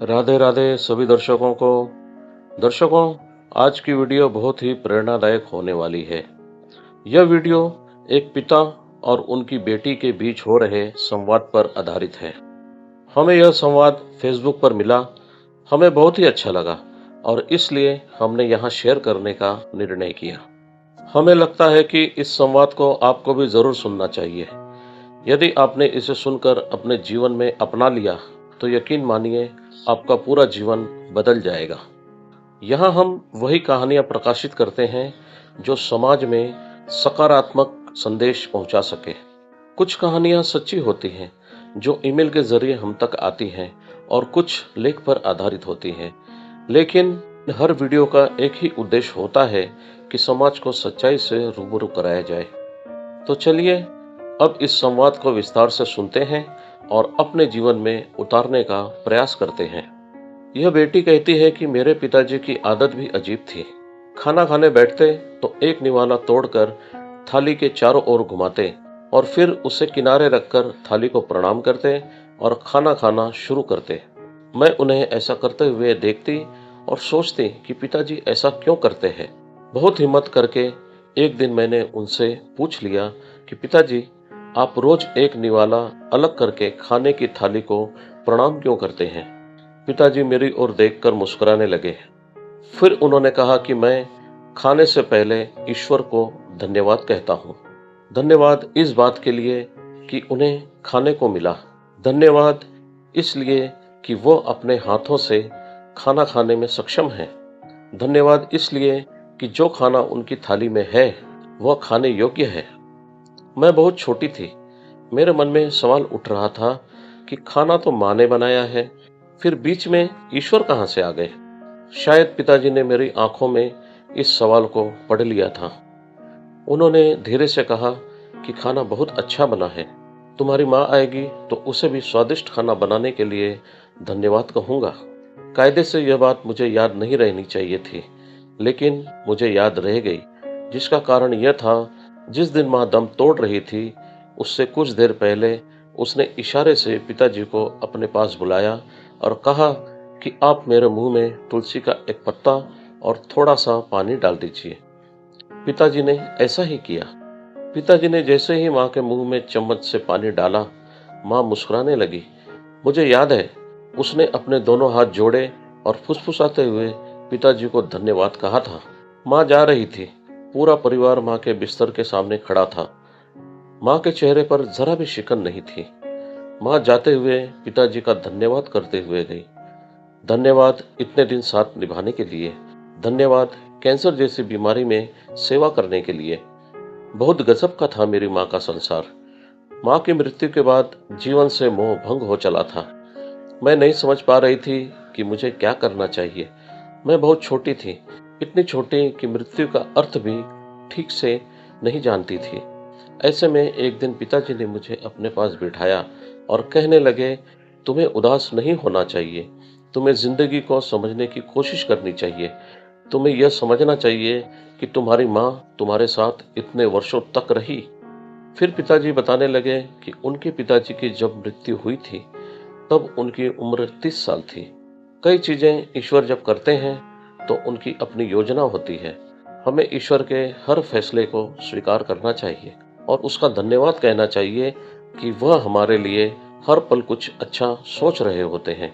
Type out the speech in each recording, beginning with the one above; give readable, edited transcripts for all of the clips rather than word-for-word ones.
राधे राधे सभी दर्शकों को। दर्शकों, आज की वीडियो बहुत ही प्रेरणादायक होने वाली है। यह वीडियो एक पिता और उनकी बेटी के बीच हो रहे संवाद पर आधारित है। हमें यह संवाद फेसबुक पर मिला, हमें बहुत ही अच्छा लगा और इसलिए हमने यहाँ शेयर करने का निर्णय किया। हमें लगता है कि इस संवाद को आपको भी जरूर सुनना चाहिए। यदि आपने इसे सुनकर अपने जीवन में अपना लिया तो यकीन मानिए आपका पूरा जीवन बदल जाएगा। यहाँ हम वही कहानियां प्रकाशित करते हैं जो समाज में सकारात्मक संदेश पहुंचा सके। कुछ कहानियां सच्ची होती हैं जो ईमेल के जरिए हम तक आती हैं और कुछ लेख पर आधारित होती हैं, लेकिन हर वीडियो का एक ही उद्देश्य होता है कि समाज को सच्चाई से रूबरू कराया जाए। तो चलिए अब इस संवाद को विस्तार से सुनते हैं और अपने जीवन में उतारने का प्रयास करते हैं। यह बेटी कहती है कि मेरे पिताजी की आदत भी अजीब थी। खाना खाने बैठते तो एक निवाला तोड़कर थाली के चारों ओर घुमाते और फिर उसे किनारे रखकर थाली को प्रणाम करते और खाना खाना शुरू करते। मैं उन्हें ऐसा करते हुए देखती और सोचती कि पिताजी ऐसा क्यों करते हैं। बहुत हिम्मत करके एक दिन मैंने उनसे पूछ लिया कि पिताजी, आप रोज एक निवाला अलग करके खाने की थाली को प्रणाम क्यों करते हैं? पिताजी मेरी ओर देखकर मुस्कुराने लगे। फिर उन्होंने कहा कि मैं खाने से पहले ईश्वर को धन्यवाद कहता हूँ। धन्यवाद इस बात के लिए कि उन्हें खाने को मिला। धन्यवाद इसलिए कि वो अपने हाथों से खाना खाने में सक्षम हैं। धन्यवाद इसलिए कि जो खाना उनकी थाली में है वह खाने योग्य है। मैं बहुत छोटी थी। मेरे मन में सवाल उठ रहा था कि खाना तो माँ ने बनाया है, फिर बीच में ईश्वर कहाँ से आ गए? शायद पिताजी ने मेरी आंखों में इस सवाल को पढ़ लिया था। उन्होंने धीरे से कहा कि खाना बहुत अच्छा बना है। तुम्हारी माँ आएगी तो उसे भी स्वादिष्ट खाना बनाने के लिए धन्यवाद कहूँगा। कायदे से यह बात मुझे याद नहीं रहनी चाहिए थी, लेकिन मुझे याद रह गई, जिसका कारण यह था जिस दिन माँ दम तोड़ रही थी उससे कुछ देर पहले उसने इशारे से पिताजी को अपने पास बुलाया और कहा कि आप मेरे मुंह में तुलसी का एक पत्ता और थोड़ा सा पानी डाल दीजिए। पिताजी ने ऐसा ही किया। पिताजी ने जैसे ही माँ के मुंह में चम्मच से पानी डाला, माँ मुस्कुराने लगी। मुझे याद है उसने अपने दोनों हाथ जोड़े और फुसफुसाते हुए पिताजी को धन्यवाद कहा था। माँ जा रही थी। पूरा परिवार माँ के बिस्तर के सामने खड़ा था। माँ के चेहरे पर जरा भी शिकन नहीं थी। माँ जाते हुए पिताजी का धन्यवाद करते हुए गई। धन्यवाद इतने दिन साथ निभाने के लिए। धन्यवाद कैंसर जैसी बीमारी में सेवा करने के लिए। बहुत गजब का था मेरी माँ का संसार। माँ की मृत्यु के बाद जीवन से मोह भंग हो चला था। मैं नहीं समझ पा रही थी कि मुझे क्या करना चाहिए। मैं बहुत छोटी थी, इतनी छोटी कि मृत्यु का अर्थ भी ठीक से नहीं जानती थी। ऐसे में एक दिन पिताजी ने मुझे अपने पास बिठाया और कहने लगे, तुम्हें उदास नहीं होना चाहिए। तुम्हें जिंदगी को समझने की कोशिश करनी चाहिए। तुम्हें यह समझना चाहिए कि तुम्हारी माँ तुम्हारे साथ इतने वर्षों तक रही। फिर पिताजी बताने लगे कि उनके पिताजी की जब मृत्यु हुई थी तब उनकी उम्र 30 साल थी। कई चीजें ईश्वर जब करते हैं तो उनकी अपनी योजना होती है। हमें ईश्वर के हर फैसले को स्वीकार करना चाहिए और उसका धन्यवाद कहना चाहिए कि वह हमारे लिए हर पल कुछ अच्छा सोच रहे होते हैं।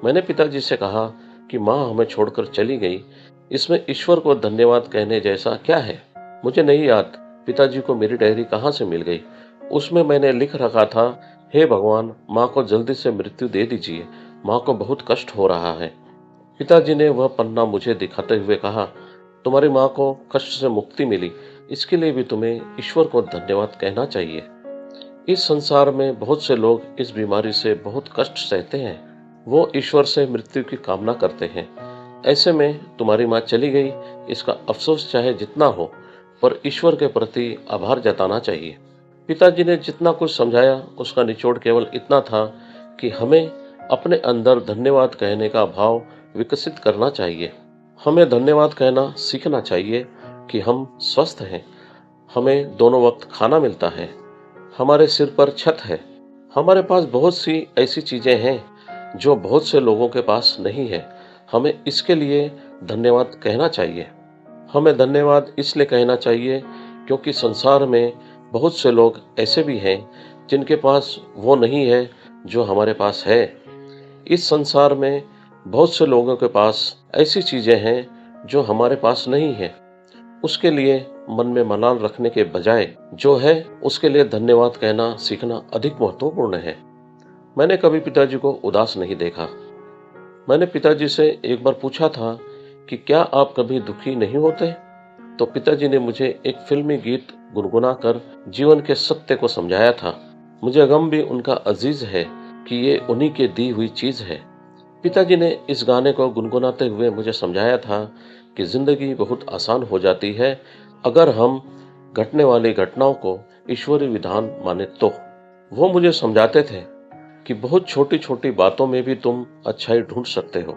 मैंने पिताजी से कहा कि माँ हमें छोड़कर चली गई, इसमें ईश्वर को धन्यवाद कहने जैसा क्या है? मुझे नहीं याद पिताजी को मेरी डायरी कहाँ से मिल गई। उसमें मैंने लिख रखा था, हे भगवान, माँ को जल्दी से मृत्यु दे दीजिए, माँ को बहुत कष्ट हो रहा है। पिताजी ने वह पन्ना मुझे दिखाते हुए कहा, तुम्हारी माँ को कष्ट से मुक्ति मिली, इसके लिए भी तुम्हें ईश्वर को धन्यवाद कहना चाहिए। इस संसार में बहुत से लोग इस बीमारी से बहुत कष्ट सहते हैं। वो ईश्वर से मृत्यु की कामना करते हैं। ऐसे में तुम्हारी माँ चली गई, इसका अफसोस चाहे जितना हो, पर ईश्वर के प्रति आभार जताना चाहिए। पिताजी ने जितना कुछ समझाया उसका निचोड़ केवल इतना था कि हमें अपने अंदर धन्यवाद कहने का भाव विकसित करना चाहिए। हमें धन्यवाद कहना सीखना चाहिए कि हम स्वस्थ हैं, हमें दोनों वक्त खाना मिलता है, हमारे सिर पर छत है, हमारे पास बहुत सी ऐसी चीजें हैं जो बहुत से लोगों के पास नहीं है। हमें इसके लिए धन्यवाद कहना चाहिए। हमें धन्यवाद इसलिए कहना चाहिए क्योंकि संसार में बहुत से लोग ऐसे भी हैं जिनके पास वो नहीं है जो हमारे पास है। इस संसार में बहुत से लोगों के पास ऐसी चीजें हैं जो हमारे पास नहीं है। उसके लिए मन में मलाल रखने के बजाय जो है उसके लिए धन्यवाद कहना सीखना अधिक महत्वपूर्ण है। मैंने कभी पिताजी को उदास नहीं देखा। मैंने पिताजी से एक बार पूछा था कि क्या आप कभी दुखी नहीं होते? तो पिताजी ने मुझे एक फिल्मी गीत गुनगुनाकर जीवन के सत्य को समझाया था। मुझे गम भी उनका अजीज है कि ये उन्हीं के दी हुई चीज है। पिताजी ने इस गाने को गुनगुनाते हुए मुझे समझाया था कि जिंदगी बहुत आसान हो जाती है अगर हम घटने वाली घटनाओं को ईश्वरीय विधान माने तो। वो मुझे समझाते थे कि बहुत छोटी छोटी बातों में भी तुम अच्छाई ढूंढ सकते हो।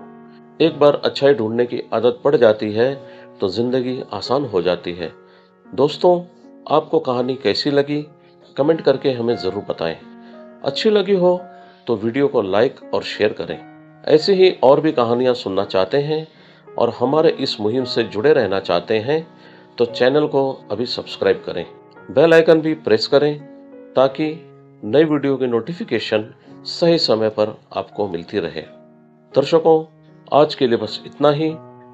एक बार अच्छाई ढूंढने की आदत पड़ जाती है तो जिंदगी आसान हो जाती है। दोस्तों, आपको कहानी कैसी लगी कमेंट करके हमें जरूर बताएं। अच्छी लगी हो तो वीडियो को लाइक और शेयर करें। ऐसे ही और भी कहानियां सुनना चाहते हैं और हमारे इस मुहिम से जुड़े रहना चाहते हैं तो चैनल को अभी सब्सक्राइब करें, बेल आइकन भी प्रेस करें ताकि नई वीडियो की नोटिफिकेशन सही समय पर आपको मिलती रहे। दर्शकों, आज के लिए बस इतना ही।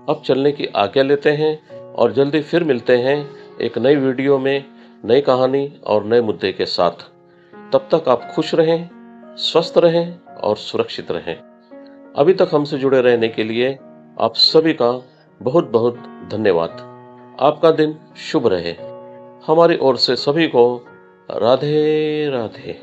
अब चलने की आज्ञा लेते हैं और जल्दी फिर मिलते हैं एक नई वीडियो में नई कहानी और नए मुद्दे के साथ। तब तक आप खुश रहें, स्वस्थ रहें और सुरक्षित रहें। अभी तक हमसे जुड़े रहने के लिए आप सभी का बहुत बहुत धन्यवाद। आपका दिन शुभ रहे। हमारी ओर से सभी को राधे राधे।